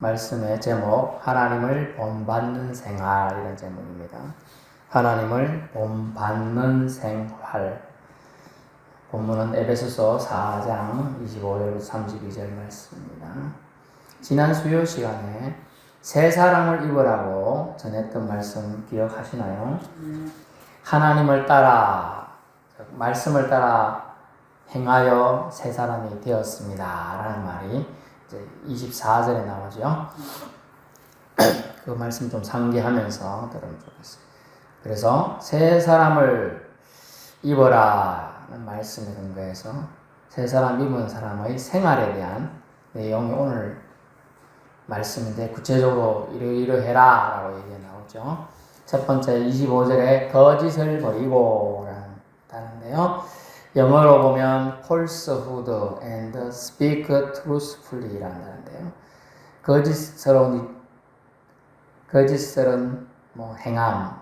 말씀의 제목, 하나님을 본받는 생활이라는 제목입니다. 하나님을 본받는 생활. 본문은 에베소서 4장 25절부터 32절 말씀입니다. 지난 수요 시간에 새 사람을 입으라고 전했던 말씀 기억하시나요? 하나님을 따라, 말씀을 따라 행하여 새 사람이 되었습니다. 라는 말이 이제 24절에 나오죠. 그 말씀 좀 상기하면서 들으면 좋겠어요. 그래서 새 사람을 입어라는 말씀에 근거해서 새 사람 입은 사람의 생활에 대한 내용이 오늘 말씀인데 구체적으로 이러해라 라고 얘기가 나오죠. 첫 번째 25절에 거짓을 버리고 라는 단어인데요. 영어로 보면 falsehood and speak truthfully 라는 단어인데요. 거짓스러운 행함,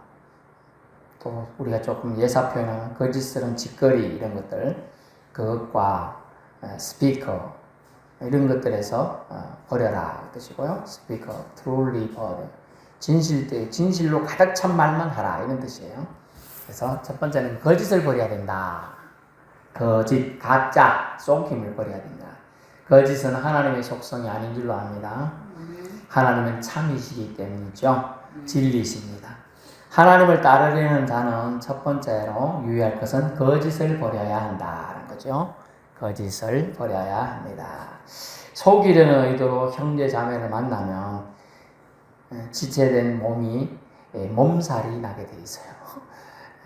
또 우리가 조금 예사 표현하면 거짓스러운 짓거리 이런 것들, 그것과 speaker 이런 것들에서 버려라 뜻이고요. speaker, truly 버려. 진실로 가득 찬 말만 하라 이런 뜻이에요. 그래서 첫 번째는 거짓을 버려야 된다. 거짓, 가짜, 속임을 버려야 된다. 거짓은 하나님의 속성이 아닌 줄로 압니다. 하나님은 참이시기 때문이죠. 진리십니다. 하나님을 따르려는 자는 첫 번째로 유의할 것은 거짓을 버려야 한다는 거죠. 거짓을 버려야 합니다. 속이려는 의도로 형제 자매를 만나면 지체된 몸이 몸살이 나게 돼 있어요.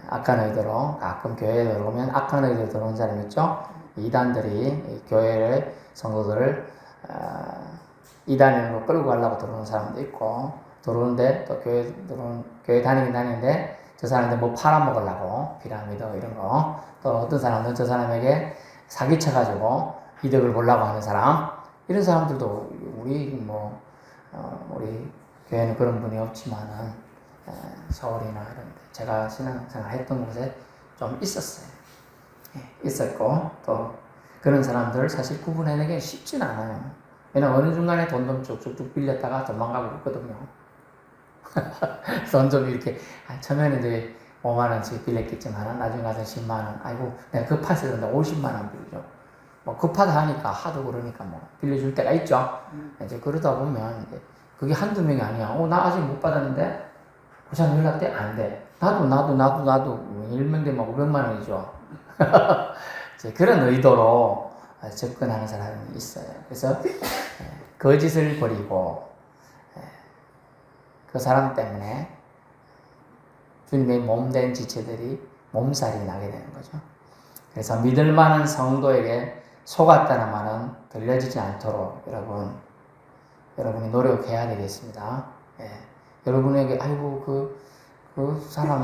악한 의도로 가끔 교회에 들어오면 악한 의도로 들어온 사람 있죠. 이단들이 교회를 성도들을 이단으로 끌고 가려고 들어오는 사람도 있고 들어오는데 또 교회 다니긴 다니는데 저 사람한테 뭐 팔아먹으려고 피라미드 이런 거 또 어떤 사람은 저 사람에게 사기쳐가지고 이득을 보려고 하는 사람 이런 사람들도 우리 교회는 그런 분이 없지만은 서울이나 이런 데 제가 신앙생활 했던 곳에 좀 있었어요. 있었고 또 그런 사람들을 사실 구분해내기 쉽진 않아요. 왜냐면 어느 중간에 돈 좀 쭉쭉쭉 빌렸다가 도망가고 있거든요. 돈 좀 이렇게 처음에는 이제 5만원씩 빌렸겠지만 나중에 가서 10만원 아이고 내가 급해서 그런데 50만원 빌리죠. 뭐 급하다 하니까 하도 그러니까 뭐 빌려줄 때가 있죠. 이제 그러다 보면 이제 그게 한두 명이 아니야. 나 아직 못 받았는데 그 사람 연락돼? 안 돼. 나도 1명 되면 500만원이죠. 그런 의도로 접근하는 사람이 있어요. 그래서 거짓을 버리고 그 사람 때문에 주님의 몸된 지체들이 몸살이 나게 되는 거죠. 그래서 믿을 만한 성도에게 속았다는 말은 들려지지 않도록 여러분이 노력해야 되겠습니다. 여러분에게 아이고 그 사람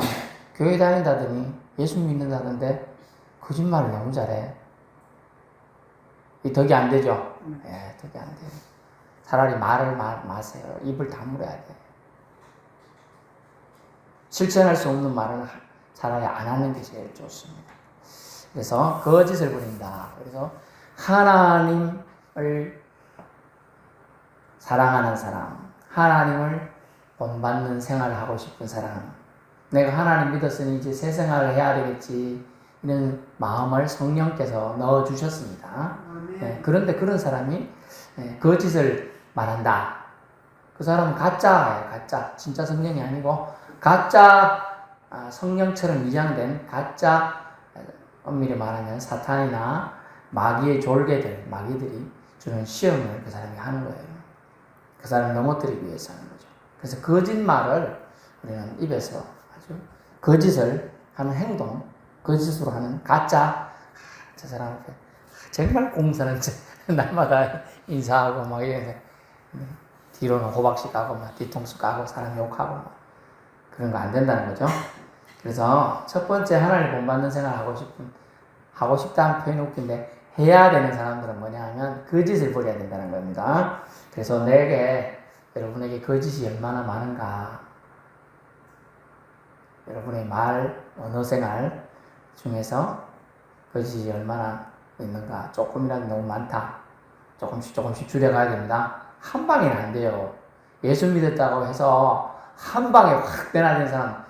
교회 다닌다더니 예수 믿는다던데 거짓말을 너무 잘해. 이 덕이 안 되죠? 덕이 안 돼요. 차라리 말을 마세요. 입을 다물어야 돼. 실천할 수 없는 말은 차라리 안 하는 게 제일 좋습니다. 그래서 거짓을 부린다. 그래서 하나님을 사랑하는 사람, 하나님을 본받는 생활을 하고 싶은 사람, 내가 하나님 믿었으니 이제 새 생활을 해야 되겠지 이런 마음을 성령께서 넣어주셨습니다. 그런데 그런 사람이 거짓을 말한다. 그 사람은 가짜예요. 가짜. 진짜 성령이 아니고 가짜 성령처럼 위장된 가짜, 엄밀히 말하면 사탄이나 마귀의 마귀들이 주는 시험을 그 사람이 하는 거예요. 그 사람을 넘어뜨리기 위해서 하는 거죠. 그래서 거짓말을 우리는 입에서 아주 거짓을 하는 행동, 거짓으로 하는 가짜, 저 사람한테 정말 공사는 날마다 인사하고 막 이래서 뒤로는 호박씨 까고 막 뒤통수 까고 사람 욕하고 막 그런 거 안 된다는 거죠. 그래서 첫 번째 하나님을 본받는 생활을 하고 싶다는 표현이 웃긴데 해야 되는 사람들은 뭐냐 하면 거짓을 버려야 된다는 겁니다. 그래서 여러분에게 거짓이 얼마나 많은가, 여러분의 언어 생활 중에서 거짓이 얼마나 있는가, 조금이라도 너무 많다. 조금씩 줄여가야 됩니다. 한 방에는 안 돼요. 예수 믿었다고 해서 한 방에 확 변화된 사람,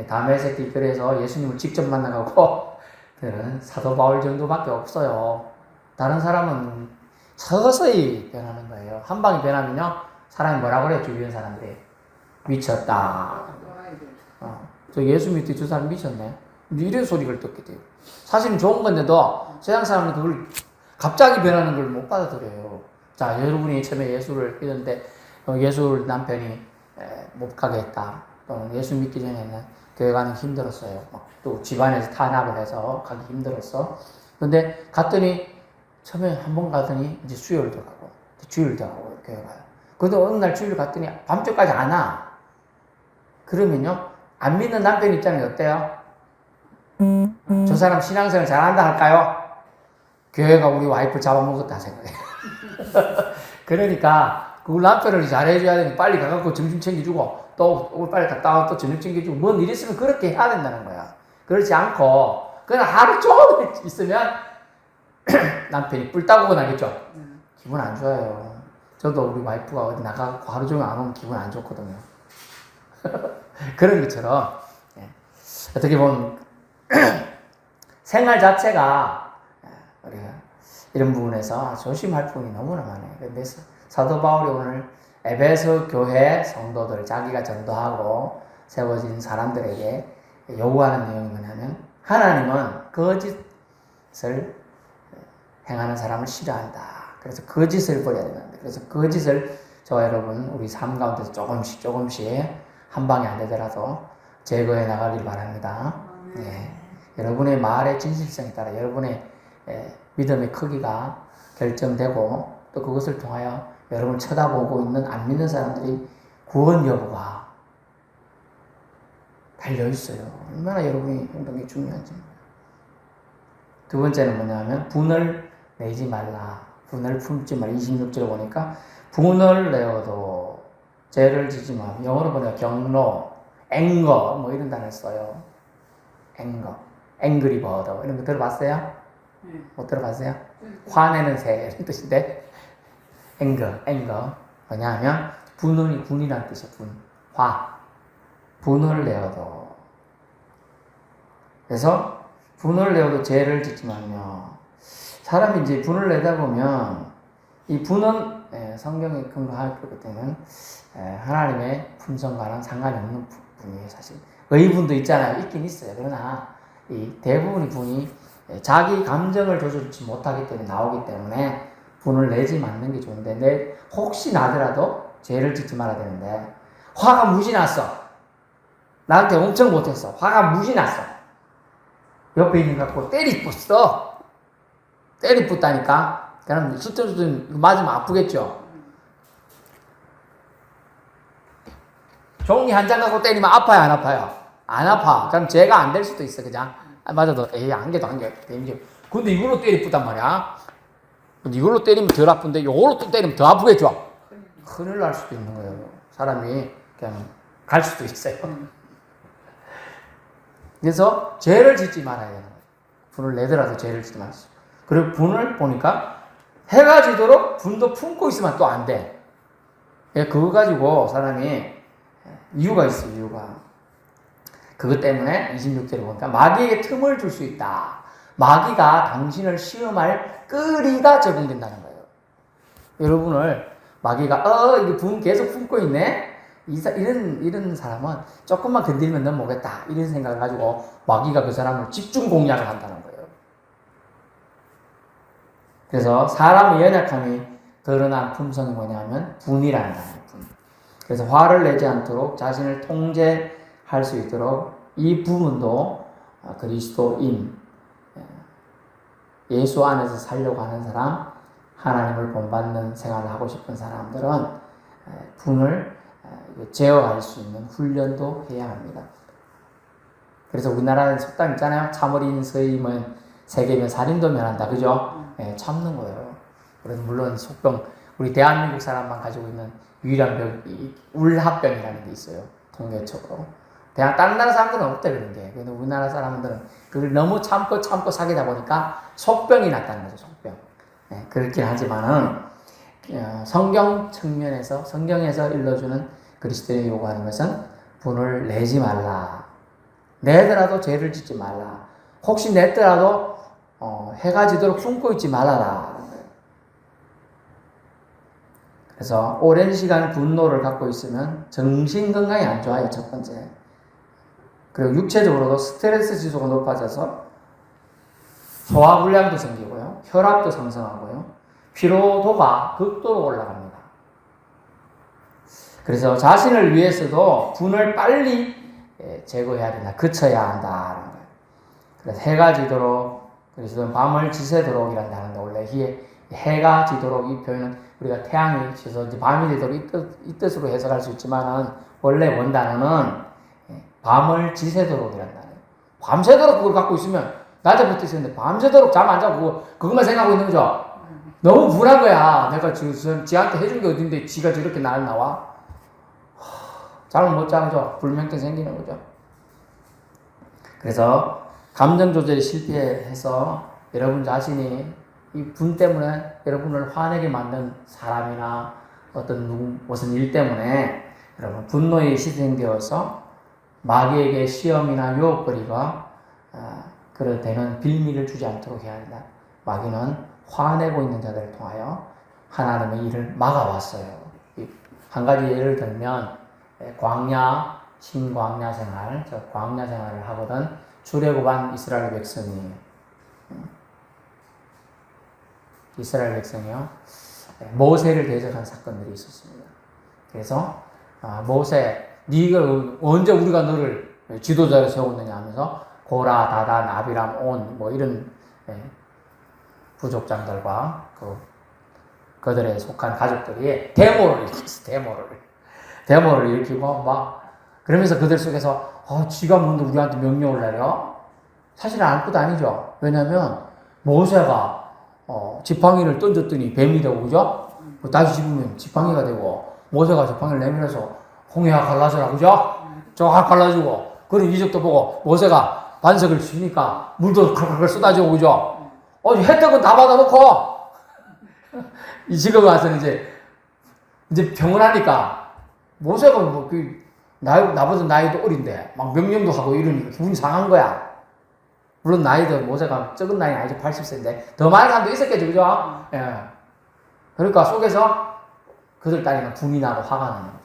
다메섹 길거리에서 예수님을 직접 만나가고 그는 사도 바울 정도밖에 없어요. 다른 사람은 서서히 변하는 거예요. 한 방에 변하면요, 사람이 뭐라 그래요? 주변 사람들이 미쳤다. 저 예수 믿더니 저 사람 미쳤네. 이런 소리를 듣게 돼요. 사실은 좋은 건데도 세상 사람은 그걸 갑자기 변하는 걸 못 받아들여요. 자, 여러분이 처음에 예수를 믿었는데 예수 남편이 못 가게 했다. 또는 예수 믿기 전에는 교회 가는 힘들었어요. 또 집안에서 탄압을 해서 가기 힘들었어. 근데 갔더니 처음에 한 번 가더니 이제 수요일도 가고 주일도 가고 교회 가요. 근데 어느 날 주일 갔더니 밤늦게까지 안 와. 그러면요, 안 믿는 남편 입장이 어때요? 저 사람 신앙생활 잘한다 할까요? 교회가 우리 와이프 잡아먹었다 생각해요. 그러니까 그 남편을 잘해줘야 되니 빨리 가갖고 점심 챙겨주고 또 빨리 갔다 와 또 저녁 챙겨주고 뭔 일 있으면 그렇게 해야 된다는 거야. 그렇지 않고 그냥 하루 종일 있으면 남편이 뿔 따고 나겠죠. 기분 안 좋아요. 저도 우리 와이프가 어디 나가고 하루 종일 안 오면 기분 안 좋거든요. 그런 것처럼 어떻게 보면 생활 자체가 우리가 이런 부분에서 조심할 부분이 너무나 많아요. 근데 사도 바울이 오늘 에베소 교회 성도들, 자기가 전도하고 세워진 사람들에게 요구하는 내용이 뭐냐면, 하나님은 거짓을 행하는 사람을 싫어한다. 그래서 거짓을 버려야 되는데, 그래서 거짓을 저와 여러분 우리 삶 가운데서 조금씩 한 방에 안 되더라도 제거해 나가길 바랍니다. 여러분의 말의 진실성에 따라 여러분의 믿음의 크기가 결정되고, 또 그것을 통하여 여러분을 쳐다보고 있는 안 믿는 사람들이 구원 여부가 달려있어요. 얼마나 여러분의 행동이 중요한지. 두 번째는 뭐냐면 분을 내지 말라. 분을 품지 말라. 26절 보니까 분을 내어도 죄를 지지 마. 영어로 보니까 경로, 앵거 뭐 이런 단어를 써요. 앵거, 앵그리 버더 이런 거 들어봤어요? 못 들어봤어요? 화내는 새 이런 뜻인데, 앵거 뭐냐면 분이란 뜻이에요. 분을 내어도. 그래서 분을 내어도 죄를 짓지 말며. 사람이 이제 분을 내다 보면 이 분은 성경에 근거할 거기 때문에 하나님의 품성과는 상관이 없는 분이에요. 사실 의분도 있잖아요. 있긴 있어요. 그러나 이 대부분의 분이 자기 감정을 조절하지 못하기 때문에 나오기 때문에 분을 내지 않는 게 좋은데, 혹시 나더라도 죄를 짓지 말아야 되는데, 화가 무지 났어. 나한테 엄청 못했어. 화가 무지 났어. 옆에 있는 거 갖고 때리뿌어. 때리뿌다니까. 그럼 수트수트 맞으면 아프겠죠. 종이 한 장 갖고 때리면 아파요, 안 아파요? 안 아파. 그럼 죄가 안 될 수도 있어, 그냥. 맞아도, 한 개도. 근데 이걸로 때리뿌단 말이야. 근데 이걸로 때리면 덜 아픈데, 이걸로 또 때리면 더 아프겠죠? 큰일 날 수도 있는 거예요. 사람이 그냥 갈 수도 있어요. 그래서 죄를 짓지 말아야 되는 거예요. 분을 내더라도 죄를 짓지 말아요. 그리고 분을 보니까 해가 지도록 분도 품고 있으면 또 안 돼. 그거 가지고 사람이 이유가 있어요, 이유가. 그것 때문에 26절에 보니까 마귀에게 틈을 줄 수 있다. 마귀가 당신을 시험할 끄리가 적용된다는 거예요. 여러분을 마귀가 이게 분 계속 품고 있네. 이런 사람은 조금만 건들면 넘어오겠다. 이런 생각을 가지고 마귀가 그 사람을 집중 공략을 한다는 거예요. 그래서 사람의 연약함이 드러난 품성이 뭐냐면 분이라는 단어예요. 분. 그래서 화를 내지 않도록 자신을 통제할 수 있도록 이 부분도 그리스도인, 예수 안에서 살려고 하는 사람, 하나님을 본받는 생활을 하고 싶은 사람들은 분을 제어할 수 있는 훈련도 해야 합니다. 그래서 우리나라는 속담 있잖아요. 참어린 서임은 세계면 살인도 면한다. 그죠? 참는 거예요. 그래서 물론 속병, 우리 대한민국 사람만 가지고 있는 유일한 병이 울합병이라는 게 있어요. 통계적으로. 다른 나라 사람들은 없대, 그런 게. 근데 우리나라 사람들은 그걸 너무 참고 사귀다 보니까 속병이 났다는 거죠, 속병. 그렇긴 하지만은, 성경 측면에서 성경에서 일러주는 그리스도인이 요구하는 것은 분을 내지 말라. 내더라도 죄를 짓지 말라. 혹시 냈더라도 해가 지도록 숨고 있지 말아라. 그래서 오랜 시간 분노를 갖고 있으면 정신 건강이 안 좋아요. 첫 번째. 그리고 육체적으로도 스트레스 지수가 높아져서 소화불량도 생기고요. 혈압도 상승하고요. 피로도가 극도로 올라갑니다. 그래서 자신을 위해서도 분을 빨리 제거해야 된다. 그쳐야 한다는 거예요. 그래서 해가 지도록, 그래서 밤을 지새도록이라는 단어인데, 원래 해가 지도록 이 표현은 우리가 태양이 지서 이제 밤이 되도록 이 뜻으로 해석할 수 있지만은, 원래 원단어는 밤을 지새도록이라는 단어예요. 밤새도록 그걸 갖고 있으면, 낮에부터 있었는데 밤새도록 잠 안 자고 그것만 생각하고 있는 거죠. 너무 불안 거야. 내가 지금 지한테 해준 게 어딘데 지가 저렇게 날 나와? 잠을 못 자죠. 불면증 생기는 거죠. 그래서 감정 조절이 실패해서 여러분 자신이 이 분 때문에 여러분을 화내게 만든 사람이나 무슨 일 때문에 여러분 분노에 희생되어서 마귀에게 시험이나 유혹거리가 그럴 때는 빌미를 주지 않도록 해야 한다. 마귀는 화내고 있는 자들을 통하여 하나님의 일을 막아왔어요. 한 가지 예를 들면 광야, 신광야 생활, 광야 생활을 하거든 출애굽한 이스라엘 백성이에요. 이스라엘 백성이요. 모세를 대적한 사건들이 있었습니다. 그래서 모세, 네가 언제 우리가 너를 지도자로 세웠느냐 하면서 고라, 다단, 아비람, 온 뭐 이런 부족장들과 그들에 속한 가족들이 데모를 일으켰어. 데모를 일으키고 막 그러면서 그들 속에서 지가 뭔데 우리한테 명령을 내려? 사실은 아무것도 아니죠. 왜냐하면 모세가 지팡이를 던졌더니 뱀이 되고, 그죠? 다시 집으면 지팡이가 되고, 모세가 지팡이를 내밀어서 홍해가 갈라져라, 그죠? 쫙 갈라지고, 그런 이적도 보고, 모세가 반석을 치니까 물도 칼칼칼 쏟아지고, 그죠? 혜택은 다 받아놓고, 지금 와서는 이제 평온하니까, 모세가 나보다 나이도 어린데, 막 명령도 하고 이러니까 기분이 상한 거야. 물론 나이도 모세가 적은 나이는 아니죠. 80세인데 더 많은 사람도 있었겠죠. 그죠? 예. 그러니까 속에서 그들 따위는 분이 나고 화가 나는 거죠.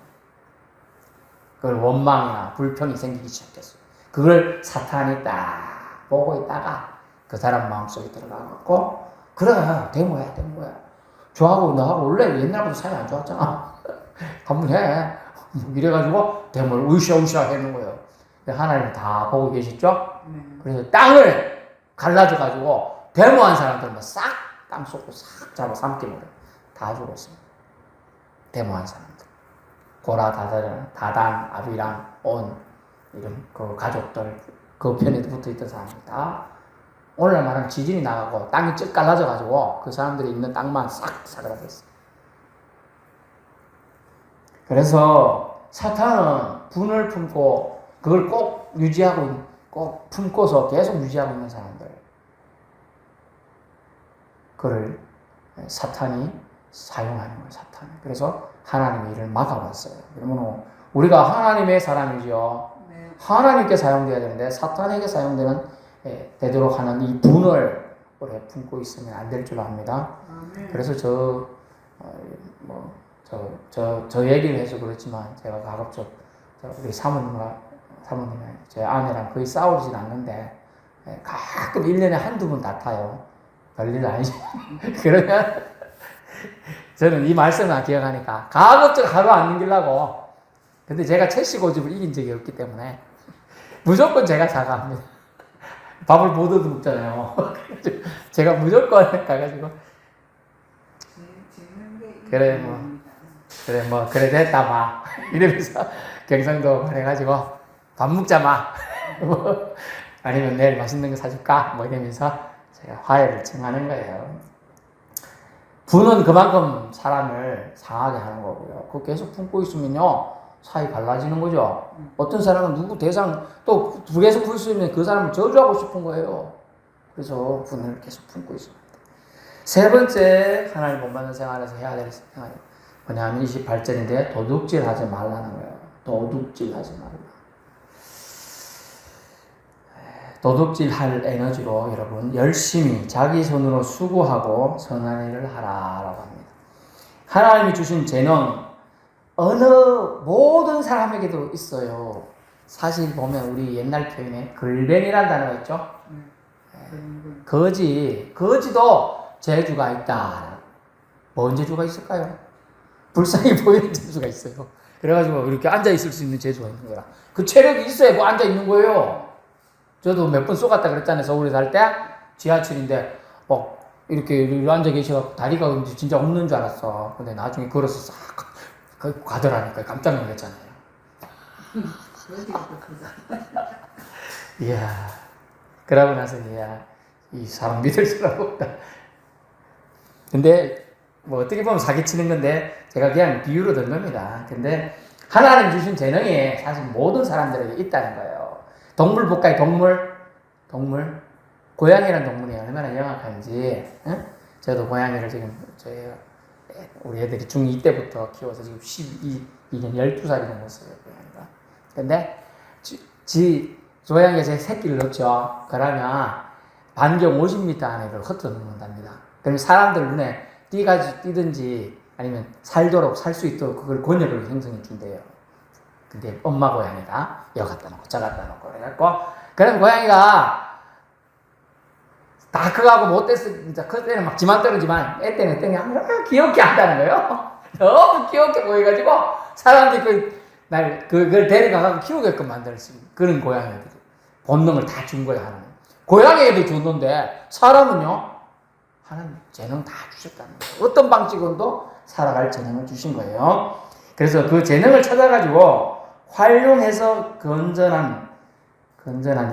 그걸 원망이나 불평이 생기기 시작했어요. 그걸 사탄이 딱 보고 있다가 그 사람 마음속에 들어가고, 그래 데모야. 저하고 너하고 원래 옛날부터 사이 안 좋았잖아. 한번 해. 이래가지고 데모를 으쌰으쌰 하는 거예요. 하나님 다 보고 계시죠? 그래서 땅을 갈라져가지고 데모한 사람들만 싹 땅 쏟고 싹 잡아 삼키버려. 다 죽었습니다. 데모한 사람들. 고라, 다단, 아비랑, 온 이런 그 가족들 그 편에 붙어있던 사람입니다. 오늘날 말하면 지진이 나가고 땅이 쭉 갈라져가지고 그 사람들이 있는 땅만 싹 사그라졌어요. 그래서 사탄은 분을 품고 그걸 꼭 품고서 계속 유지하고 있는 사람들. 그를 사탄이 사용하는 거예요, 사탄이. 그래서 하나님의 일을 막아왔어요. 그러면 우리가 하나님의 사람이죠. 네. 하나님께 사용되어야 되는데 사탄에게 사용되는 되도록 하는 이 분을 오래 품고 있으면 안 될 줄 압니다. 그래서 저 얘기를 해서 그렇지만 제가 가급적 우리 사모님과 제 아내랑 거의 싸우진 않는데 가끔 1년에 한두 번 다퉈요. 별일 아니죠. 그러면 저는 이 말씀을 기억하니까 가급적 하루 안 넘기려고. 근데 제가 최씨 고집을 이긴 적이 없기 때문에 무조건 제가 사과합니다. 밥을 못 얻어먹잖아요. 제가 무조건 가가지고 그래 그래도 했다 마 이러면서 경상도 해가지고 밥 먹자 마 아니면 내일 맛있는 거 사줄까 뭐 이러면서 제가 화해를 청하는 거예요. 분은 그만큼 사람을 상하게 하는 거고요. 그거 계속 품고 있으면요 사이 갈라지는 거죠. 어떤 사람은 누구 대상 또 계속 풀 수 있는 그 사람을 저주하고 싶은 거예요. 그래서 분을 계속 품고 있습니다. 세 번째 하나님 본받는 생활에서 해야 될 생활이 뭐냐면 28절인데 도둑질 하지 말라는 거예요. 도둑질 하지 말라. 도둑질 할 에너지로 여러분 열심히 자기 손으로 수고하고 선한 일을 하라라고 합니다. 하나님이 주신 재능 어느 모든 사람에게도 있어요. 사실 보면 우리 옛날 표현에 글뱅이라는 단어가 있죠. 거지도 재주가 있다. 뭔 재주가 있을까요? 불쌍히 보이는 재주가 있어요. 그래가지고 이렇게 앉아있을 수 있는 재주가 있는 거라. 그 체력이 있어야 뭐 앉아있는 거예요. 저도 몇 번 쏘갔다 그랬잖아요. 서울에 살 때 지하철인데 이렇게 앉아 계셔서 다리가 진짜 없는 줄 알았어. 근데 나중에 걸어서 싹 가더라니까 깜짝 놀랐잖아요. 이야, 그러고 나서 이 사람 믿을 수가 없다. 근데 뭐 어떻게 보면 사기치는 건데 제가 그냥 비유로 든 겁니다. 근데 하나님 주신 재능이 사실 모든 사람들에게 있다는 거예요. 동물 볼까요? 동물. 고양이라는 동물이 얼마나 영악한지. 응? 저도 고양이를 지금 우리 애들이 중2 때부터 키워서 지금 12년 12살이 넘었어요. 고양이가. 근데 고양이가 제 새끼를 넣죠. 그러면 반경 50m 안에를 흩어 놓는답니다. 그러면 사람들 눈에 뛰든지 아니면 살도록 살 수 있도록 그걸 권역을 형성해 준대요. 근데 엄마 고양이가 여기 갖다 놓고 저 갖다 놓고 그래갖고 그럼 고양이가 다 크가고 못됐어. 진짜 그때는 막 지만 떨어지만 애 때는 귀엽게 한다는 거예요. 너무 귀엽게 보여가지고 사람들이 그걸 데려가서 키우게끔 만들 수 있는 그런 고양이들 본능을 다 준 거예요. 하나님. 고양이에도 줬는데 사람은요 하나님 재능 다 주셨다는 거예요. 어떤 방식으로도 살아갈 재능을 주신 거예요. 그래서 그 재능을 찾아가지고 활용해서 건전한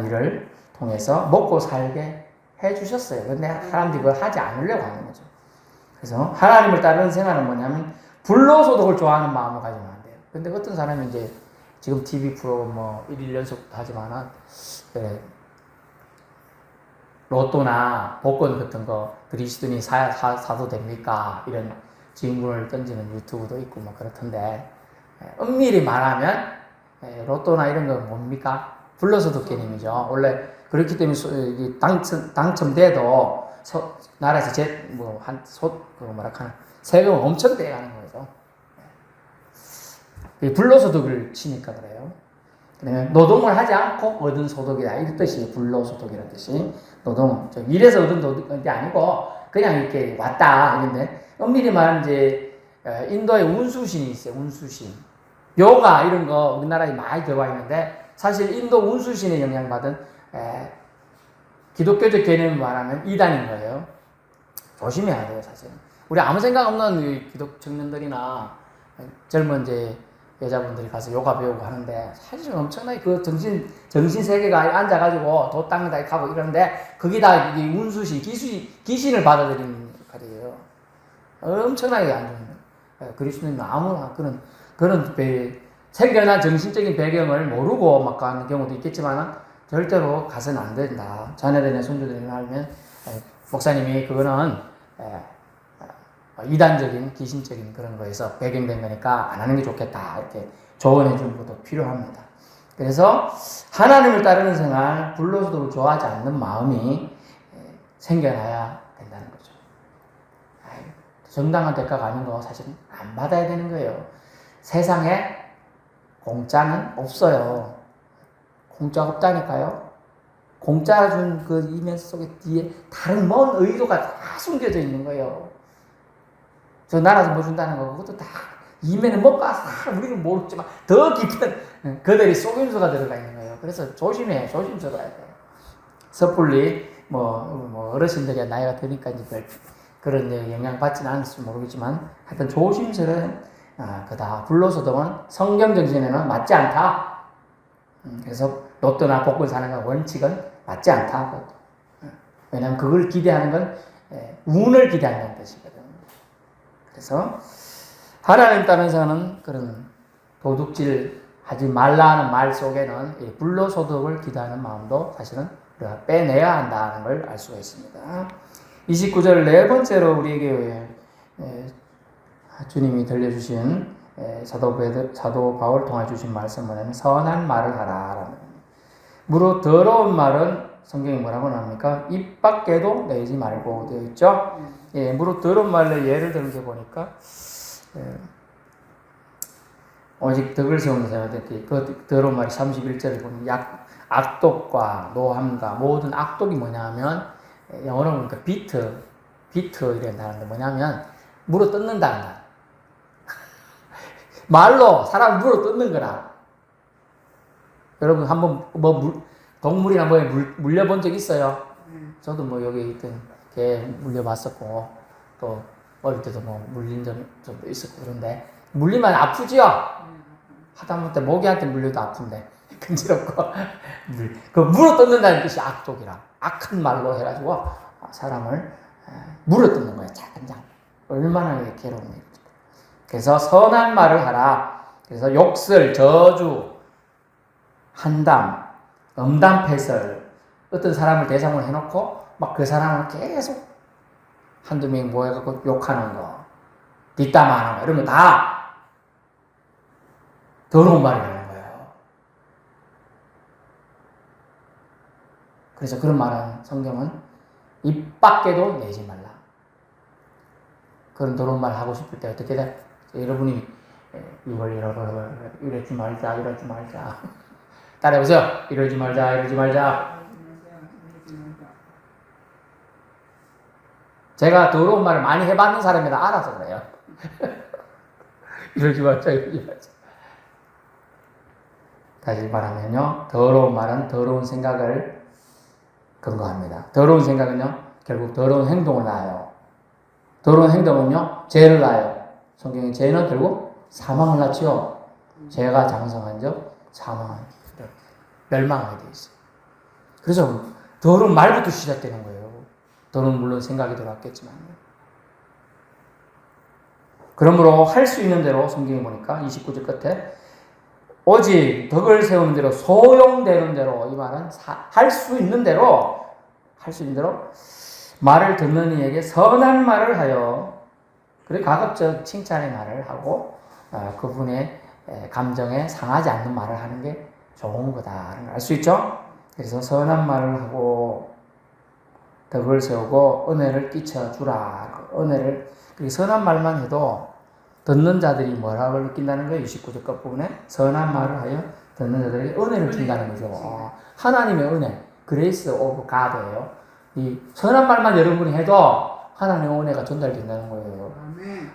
일을 통해서 먹고 살게 해주셨어요. 근데 사람들이 그걸 하지 않으려고 하는 거죠. 그래서 하나님을 따르는 생활은 뭐냐면 불로소득을 좋아하는 마음을 가지면 안 돼요. 근데 어떤 사람이 이제 지금 TV 프로 뭐 1일 연속부터 하지만은 로또나 복권 같은 거 그리스도인이 사도 됩니까? 이런 질문을 던지는 유튜브도 있고 뭐 그렇던데 엄밀히 말하면 로또나 이런 거 뭡니까? 불로소득 개념이죠. 원래 그렇기 때문에 당첨돼도 나라에서 세금을 엄청 떼가는 거죠. 불로소득을 치니까 그래요. 노동을 하지 않고 얻은 소득이다. 이 뜻이 불로소득이라는 뜻이. 노동, 일해서 얻은 소득이 아니고 그냥 이렇게 왔다. 이런데 엄밀히 말하면 이제 인도에 운수신이 있어요. 운수신. 요가 이런 거 우리나라에 많이 들어와 있는데 사실 인도 운수신에 영향받은 기독교적 개념을 말하면 이단인 거예요. 조심해야 돼요, 사실. 우리 아무 생각 없는 기독 청년들이나 젊은 이제 여자분들이 가서 요가 배우고 하는데 사실 엄청나게 그 정신 세계가 앉아가지고 도 땅에다 가고 이러는데 거기다 이게 운수신, 귀신을 받아들이는 역할이에요. 엄청나게 안 좋은. 그리스도인은 아무나 그런 생겨난 정신적인 배경을 모르고 막 가는 경우도 있겠지만 절대로 가서는 안 된다. 자녀들이나 손주들이나 하면 목사님이 그거는 이단적인 귀신적인 그런 거에서 배경된 거니까 안 하는 게 좋겠다. 이렇게 조언해 주는 것도 필요합니다. 그래서 하나님을 따르는 생활, 불로소득을 좋아하지 않는 마음이 생겨나야 된다는 거죠. 정당한 대가가 아닌 거 사실은 안 받아야 되는 거예요. 세상에 공짜는 없어요. 공짜 없다니까요. 공짜 준 그 이면 속에 뒤에 다른 먼 의도가 다 숨겨져 있는 거예요. 저 나라에서 뭐 준다는 거 그것도 다 이면에 뭐가 우리는 모르지만 더 깊은 그들이 속임수가 들어가 있는 거예요. 그래서 조심스러워야 돼요. 섣불리 뭐 어르신들이 나이가 드니까 이제 그런 영향 받지는 않을지 모르겠지만 하여튼 조심스러운 그다 불로소득은 성경 정신에는 맞지 않다. 그래서 로또나 복권 사는 건 원칙은 맞지 않다. 왜냐하면 그걸 기대하는 건 운을 기대한다는 뜻이거든요. 그래서 하나님 따르는 그런 도둑질 하지 말라는 말 속에는 불로소득을 기대하는 마음도 사실은 우리가 빼내야 한다는 걸 알 수가 있습니다. 29절 네 번째로 우리에게 주님이 들려주신 사도 바울 통해 주신 말씀은 선한 말을 하라. 무릇 더러운 말은 성경이 뭐라고 나옵니까? 입 밖에도 내지 말고 되어 있죠. 무릇 더러운 말로 예를 들게 보니까 오직 덕을 세우는 사람한테 그 더러운 말이 31절에 보면 악독과 노함과 모든 악독이 뭐냐면 영어로 보니까 비트 이런다는데 뭐냐면 물어 뜯는다는 말. 말로 사람을 물어 뜯는 거라. 여러분 한번 동물이나 뭐에 물려본 적 있어요? 저도 뭐 여기 있던 개 물려봤었고 또 어릴 때도 뭐 물린 적도 있었고 그런데 물리면 아프지요? 하다못해 모기한테 물려도 아픈데 근지럽고 그 물어 뜯는다는 뜻이 악독이라 악한 말로 해가지고 사람을 물어 뜯는 거예요. 작은장 얼마나 괴로운 일이죠. 그래서 선한 말을 하라. 그래서 욕설, 저주, 한담, 음담패설 어떤 사람을 대상으로 해놓고 막 그 사람을 계속 한두 명이 모여갖고 욕하는 거, 뒷담화하는 거 이런 거 다 더러운 말이라는 거예요. 그래서 그런 말은 성경은 입 밖에도 내지 말라. 그런 더러운 말 하고 싶을 때 어떻게 돼? 여러분이 이걸 이러지 말자. 따라해보세요. 이러지 말자. 제가 더러운 말을 많이 해봤는 사람이라 알아서 그래요. 이러지 말자. 다시 말하면요. 더러운 말은 더러운 생각을 근거합니다. 더러운 생각은요. 결국 더러운 행동을 낳아요. 더러운 행동은요. 죄를 낳아요. 성경의 죄는 결국 사망을 낳지요. 죄가 장성한 적 멸망하게 되어 있어요. 그래서 더러운 말부터 시작되는 거예요. 더러운 물론 생각이 들어왔겠지만. 그러므로 할 수 있는 대로 성경에 보니까 29절 끝에 오직 덕을 세우는 대로 소용되는 대로 이 말은 할 수 있는 대로 말을 듣는 이에게 선한 말을 하여 그리고 가급적 칭찬의 말을 하고 그분의 감정에 상하지 않는 말을 하는 게 좋은 거다라는 걸 알 수 있죠. 그래서 선한 말을 하고 덕을 세우고 은혜를 끼쳐주라. 은혜를 선한 말만 해도 듣는 자들이 뭐라고 느낀다는 거예요. 29절 끝부분에 선한 말을 하여 듣는 자들에게 은혜를 준다는 거죠. 하나님의 은혜, 그레이스 오브 가드예요. 이 선한 말만 여러분이 해도 하나님의 은혜가 전달된다는 거예요.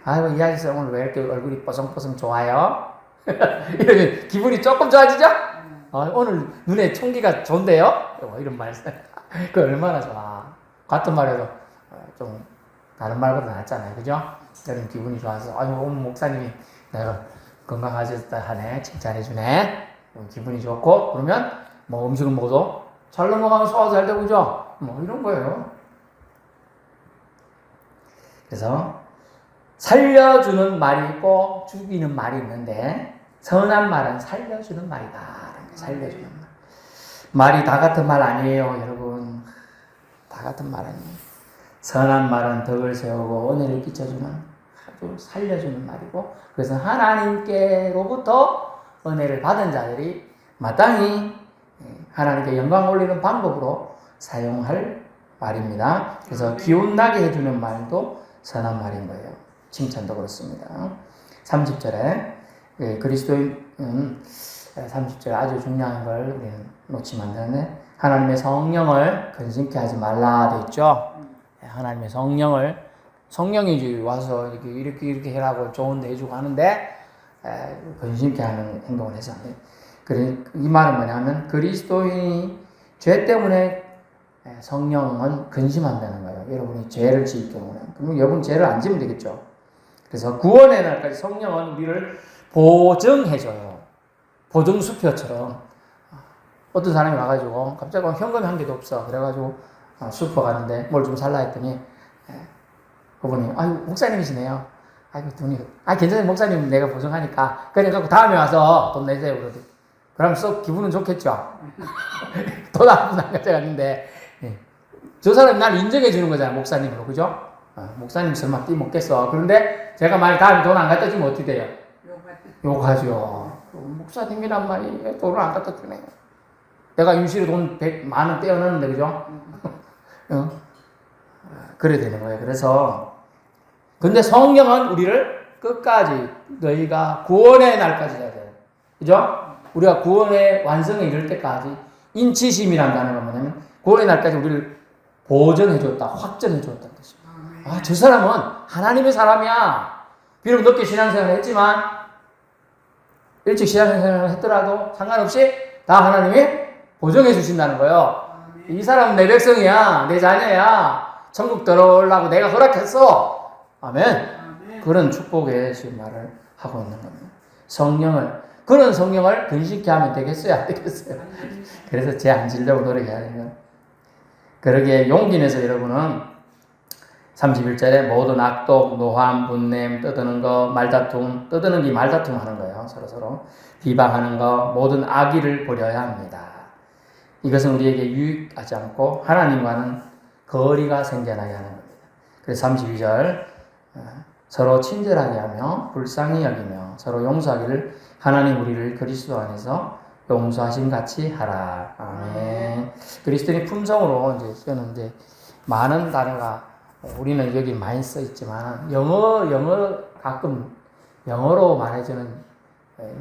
아이고 이 아저씨 오늘 왜 이렇게 얼굴이 뽀송뽀송 좋아요? 이러면 기분이 조금 좋아지죠? 오늘 눈에 총기가 좋은데요? 이런 말. 그 얼마나 좋아. 같은 말해도 좀 다른 말보다 낫잖아요. 그죠? 여러분 기분이 좋아서 아유 오늘 목사님이 내가 건강하셨다 하네. 칭찬해주네. 기분이 좋고 그러면 뭐 음식을 먹어도 잘 넘어가면 소화 잘 되고 그죠? 뭐 이런 거예요. 그래서 살려주는 말이 있고 죽이는 말이 있는데 선한 말은 살려주는 말이다. 살려주는 말. 말이 다 같은 말 아니에요, 여러분. 다 같은 말 아니에요. 선한 말은 덕을 세우고 은혜를 끼쳐주는 아주 살려주는 말이고 그래서 하나님께로부터 은혜를 받은 자들이 마땅히 하나님께 영광 올리는 방법으로 사용할 말입니다. 그래서 기운나게 해주는 말도 선한 말인 거예요. 칭찬도 그렇습니다. 30절에 그리스도인은 30절에 아주 중요한 걸 우리는 놓치면 안 되는데 하나님의 성령을 근심케 하지 말라 되어 있죠. 하나님의 성령이 와서 이렇게 해라고 좋은데 해주고 하는데 근심케 하는 행동을 해서 안 돼요. 이 말은 뭐냐면 그리스도인이 죄 때문에 성령은 근심한다는 거예요. 여러분이 죄를 지을 경우는. 그러면 여러분 죄를 안 지면 되겠죠. 그래서 구원의 날까지 성령은 우리를 보증해줘요. 보증수표처럼. 어떤 사람이 와가지고 갑자기 현금이 한 개도 없어. 그래가지고 슈퍼 가는데 뭘 좀 살라 했더니 그분이 아유 목사님이시네요. 아이고 돈이 괜찮아요 목사님 내가 보증하니까 그래갖고 다음에 와서 돈 내세요 그러더니 그럼 썩 기분은 좋겠죠. 돈 한 푼 안 가져갔는데 저 사람이 날 인정해 주는 거잖아, 목사님으로. 그죠? 목사님 설마 띠 먹겠어. 그런데 제가 만약 다음에 돈 안 갖다 주면 어떻게 돼요? 욕하죠. 목사님이란 말이 왜 돈을 안 갖다 주네. 내가 윤실이 돈 100만 원 떼어넣는데, 그죠? 그래 되는 거예요. 그래서, 근데 성경은 우리를 끝까지 너희가 구원의 날까지 해야 돼요. 그죠? 우리가 구원의 완성에 이를 때까지 인치심이라는 단어가 뭐냐면 구원의 날까지 우리를 보존해 줬다, 확정해 줬다는 뜻입니다. 아, 저 사람은 하나님의 사람이야. 비록 늦게 신앙생활을 했지만 일찍 신앙생활을 했더라도 상관없이 다 하나님이 보존해 주신다는 거예요. 이 사람은 내 백성이야, 내 자녀야, 천국 들어오려고 내가 허락했어. 아멘. 그런 축복의 지금 말을 하고 있는 겁니다. 그런 성령을 근식케 하면 되겠어요, 안 되겠어요? 그래서 제 안 지려고 노력해야 되는. 그러기에 용기 내서 여러분은 31절에 모든 악독, 노함, 분냄, 떠드는 거, 말다툼, 떠드는 게 말다툼 하는 거예요. 서로 비방하는 거, 모든 악의를 버려야 합니다. 이것은 우리에게 유익하지 않고 하나님과는 거리가 생겨나게 하는 겁니다. 그래서 32절 서로 친절하게 하며 불쌍히 여기며 서로 용서하기를 하나님 우리를 그리스도 안에서 용서하신 같이 하라. 아멘. 그리스도인의 품성으로 이제 쓰는데 많은 단어가 우리는 여기 많이 써 있지만 영어 가끔 영어로 말해주는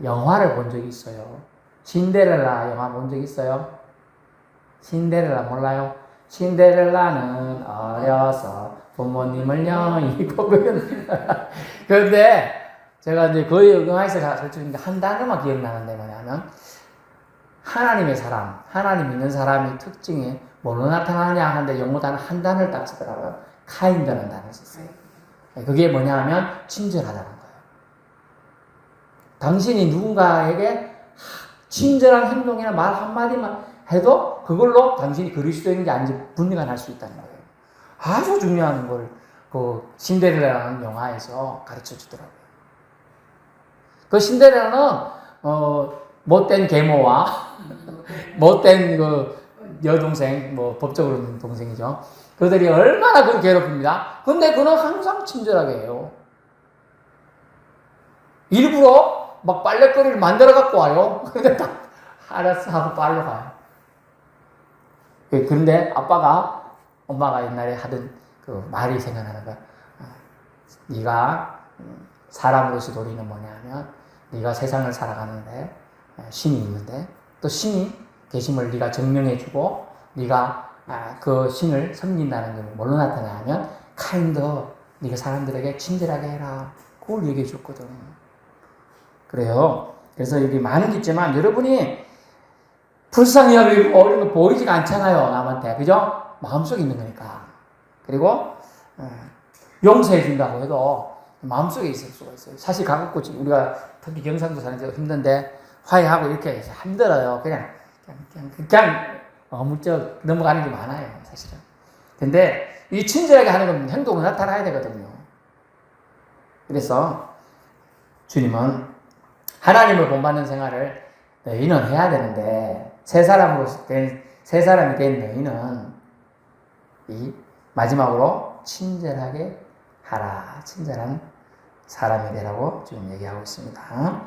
영화를 본 적이 있어요. 신데렐라 영화 본 적 있어요? 신데렐라 몰라요? 신데렐라는 어려서 부모님을 잃고 그런데 제가 이제 거의 영화에서 가르치는데 한 단어만 기억나는데 뭐냐면 하나님의 사람, 하나님 있는 사람의 특징이 뭘로 나타나냐 하는데 영어 단어 한 단어를 딱 쓰더라고요. kind라는 단어를 썼어요. 그게 뭐냐면 친절하다는 거예요. 당신이 누군가에게 친절한 행동이나 말 한마디만 해도 그걸로 당신이 그리스도인인지 아닌지 분리가 날 수 있다는 거예요. 아주 중요한 걸 그 신데렐라라는 영화에서 가르쳐 주더라고요. 그 신데렐라는 못된 계모와 못된 그 여동생, 뭐 법적으로는 동생이죠. 그들이 얼마나 그를 괴롭힙니다. 근데 그는 항상 친절하게 해요. 일부러 막 빨래거리를 만들어 갖고 와요. 근데 딱 알았어 하고 빨러 가요. 그런데 엄마가 옛날에 하던 그 말이 생각나는 거야. 네가 사람으로서 도리는 뭐냐면 네가 세상을 살아가는데 신이 있는데 또 신이 계심을 네가 증명해주고 네가 그 신을 섬긴다는 게 뭘로 나타나냐면 네가 사람들에게 친절하게 해라. 그걸 얘기해 줬거든. 그래요. 그래서 여기 많은 게 있지만 여러분이 불쌍히 여기고 이런 거 보이지가 않잖아요. 남한테. 그죠? 마음속에 있는 거니까. 그리고 용서해 준다고 해도 마음속에 있을 수가 있어요. 사실 가깝고 우리가 특히 경상도 사는 데 힘든데 화해하고 이렇게 힘들어요. 그냥 어물쩍 넘어가는 게 많아요. 사실은. 근데 이 친절하게 하는 건 행동으로 나타나야 되거든요. 그래서 주님은 하나님을 본받는 생활을 너희는 해야 되는데 새 사람이 된 너희는 이 마지막으로 친절하게 하라. 친절한 사람이 되라고 지금 얘기하고 있습니다.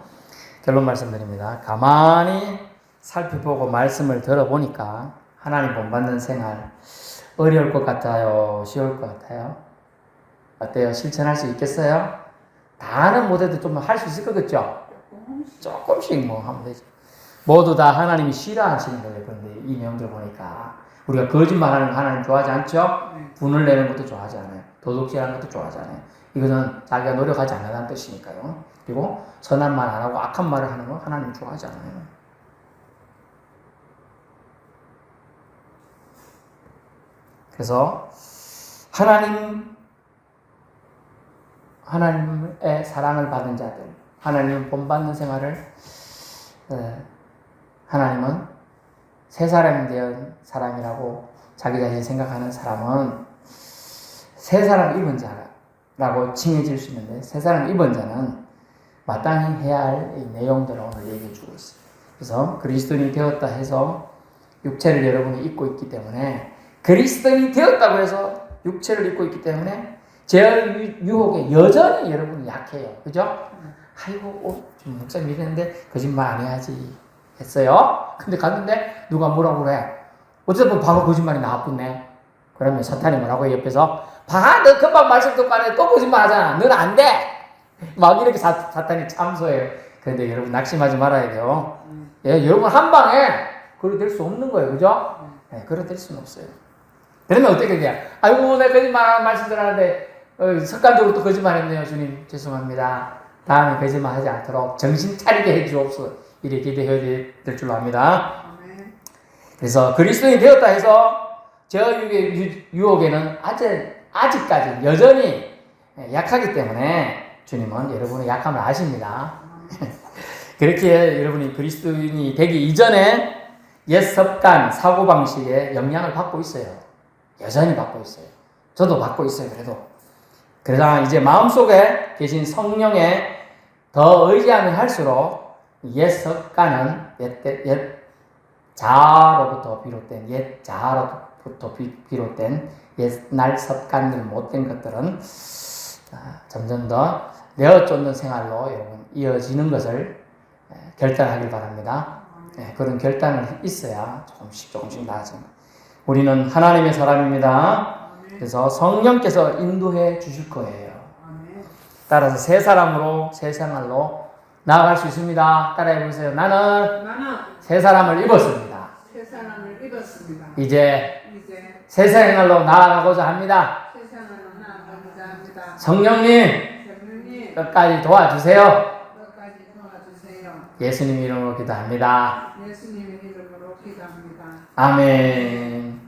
결론 말씀드립니다. 가만히 살펴보고 말씀을 들어보니까 하나님 본받는 생활 어려울 것 같아요? 쉬울 것 같아요? 어때요? 실천할 수 있겠어요? 다는 못해도 좀 할 수 있을 것 같죠? 조금씩 뭐 하면 되죠. 모두 다 하나님이 싫어하시는 거예요. 그런데 이 내용들 보니까 우리가 거짓말하는 거 하나님 좋아하지 않죠? 분을 내는 것도 좋아하지 않아요. 도둑질하는 것도 좋아하지 않아요. 이것은 자기가 노력하지 않는다는 뜻이니까요. 그리고 선한 말 안 하고 악한 말을 하는 거 하나님 좋아하지 않아요. 그래서 하나님의 사랑을 받은 자들, 하나님 본받는 생활을 하나님은 새 사람이 된 사람이라고 자기 자신이 생각하는 사람은 새 사람 입은 자라고 칭해질 수 있는데 새 사람 입은 자는 마땅히 해야 할 이 내용들을 오늘 얘기해 주고 있어요. 그래서 그리스도인이 되었다 해서 육체를 여러분이 입고 있기 때문에 그리스도인이 되었다고 해서 육체를 입고 있기 때문에 죄의 유혹에 여전히 여러분이 약해요. 그죠? 아이고, 좀 목사님 이랬는데 거짓말 안 해야지 했어요. 근데 갔는데 누가 뭐라고 그래? 어쨌든 봐봐, 거짓말이 나왔겠네. 그러면 사탄이 뭐라고 해, 옆에서? 봐, 너 금방 말씀 듣고 안 해. 또 거짓말 하잖아. 너는 안 돼. 막 이렇게 사탄이 참소해요. 그런데 여러분 낙심하지 말아야 돼요. 예, 여러분 한 방에 그래 될 수 없는 거예요. 그죠? 네, 그래 될 수는 없어요. 그러면 어떻게 돼요? 아이고, 내가 거짓말 말씀들 하는데 습관적으로 또 거짓말 했네요. 주님 죄송합니다. 다음에 거짓말 하지 않도록 정신 차리게 해주옵소서. 이렇게 기도해야 될 줄로 압니다. 그래서 그리스도인이 되었다 해서 죄의 유혹에는 아직까지 여전히 약하기 때문에 주님은 여러분의 약함을 아십니다. 그렇게 여러분이 그리스도인이 되기 이전에 옛 습관, 사고방식에 영향을 받고 있어요. 여전히 받고 있어요. 저도 받고 있어요. 그러나 이제 마음속에 계신 성령에 더 의지하면 할수록 옛 습관은 옛 자아로부터 비롯된 옛날 습관들, 못된 것들은 점점 더 내어쫓는 생활로 여러분 이어지는 것을 결단하길 바랍니다. 그런 결단을 있어야 조금씩 나아집니다. 우리는 하나님의 사람입니다. 그래서 성령께서 인도해 주실 거예요. 따라서 새 사람으로 새 생활로 나아갈 수 있습니다. 따라해 보세요. 나는 새 사람을 입었습니다. 이제 새 생활로 나아가고자 합니다. 성령님 끝까지 도와주세요. 예수님 이름으로 기도합니다. 아멘.